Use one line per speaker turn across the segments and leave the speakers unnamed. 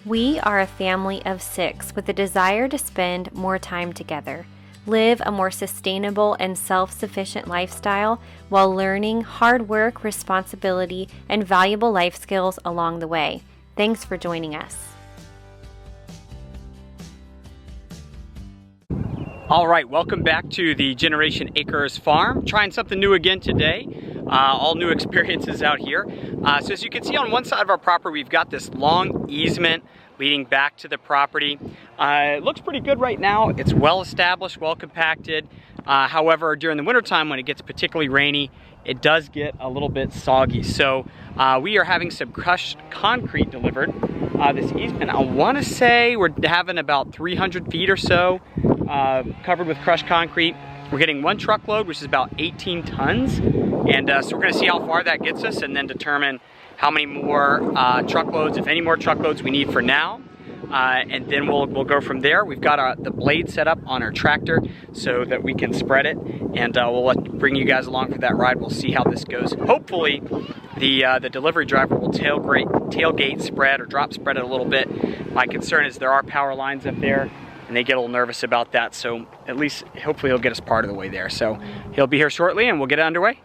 We are a family of 6 with a desire to spend more time together, live a more sustainable and self-sufficient lifestyle while learning hard work, responsibility, and valuable life skills along the way. Thanks for joining us.
All right, welcome back to the Generation Acres Farm. Trying something new again today. All new experiences out here. So as you can see on one side of our property, we've got this long easement leading back to the property. It looks pretty good right now. It's well established, well compacted. However, during the wintertime when it gets particularly rainy, it does get a little bit soggy. So we are having some crushed concrete delivered. This easement, I want to say we're having about 300 feet or so covered with crushed concrete. We're getting 1 truckload, which is about 18 tons. And so we're gonna see how far that gets us and then determine how many more truckloads, if any more truckloads we need for now. And then we'll go from there. We've got the blade set up on our tractor so that we can spread it. And we'll bring you guys along for that ride. We'll see how this goes. Hopefully the delivery driver will tailgate spread or drop spread it a little bit. My concern is there are power lines up there, and they get a little nervous about that. So at least, hopefully he'll get us part of the way there. So he'll be here shortly and we'll get it underway.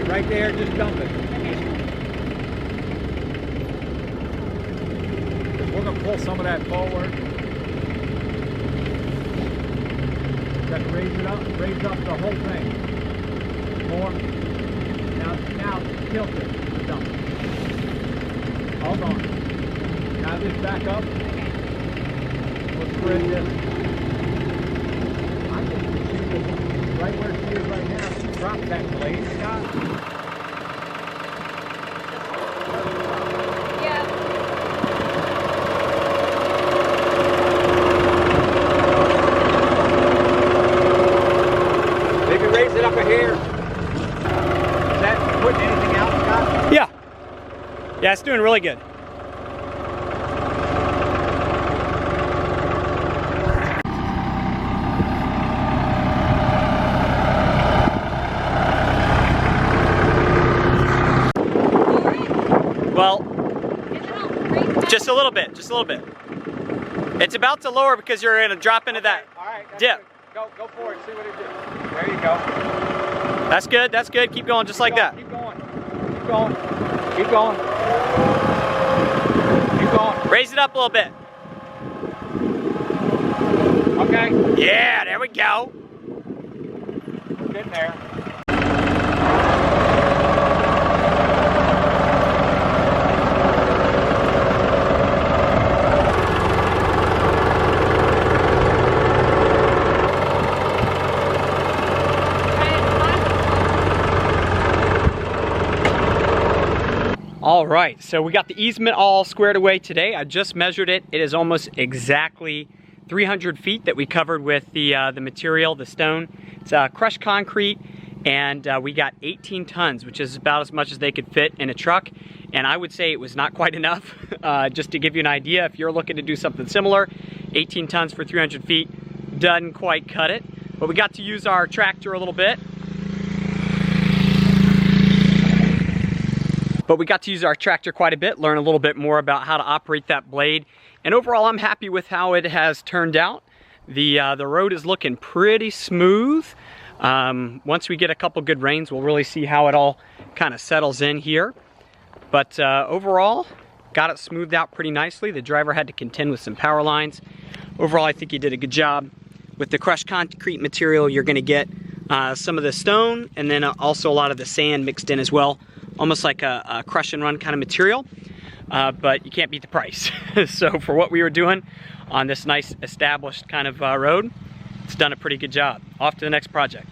Right there, just dump it. We're gonna pull some of that forward. Got to raise up the whole thing. More. Now tilt it. Dump it. Hold on. Now just back up. We'll spread this. I think we should just right where she is right now. Drop that blade, Scott. It up here. Is that putting anything out, Scott?
Yeah, it's doing really good. Well, just a little bit, just a little bit. It's about to lower because you're going to drop into that dip.
Go for it, see what it does. There you go.
That's good, that's good. Keep going just like that.
Keep going. Keep going. Keep going. Keep going.
Raise it up a little bit.
Okay.
Yeah, there we go.
We're getting there.
All right, so we got the easement all squared away today. I just measured it. It is almost exactly 300 feet that we covered with the material, the stone. It's crushed concrete, and we got 18 tons, which is about as much as they could fit in a truck. And I would say it was not quite enough. Just to give you an idea, if you're looking to do something similar, 18 tons for 300 feet doesn't quite cut it. But we got to use our tractor a little bit. Quite a bit, learn a little bit more about how to operate that blade. And overall, I'm happy with how it has turned out. The road is looking pretty smooth. Once we get a couple good rains, we'll really see how it all kind of settles in here. But overall, got it smoothed out pretty nicely. The driver had to contend with some power lines. Overall, I think he did a good job. With the crushed concrete material, you're gonna get some of the stone and then also a lot of the sand mixed in as well. Almost like a crush and run kind of material, but you can't beat the price. So for what we were doing on this nice established kind of road, it's done a pretty good job. Off to the next project.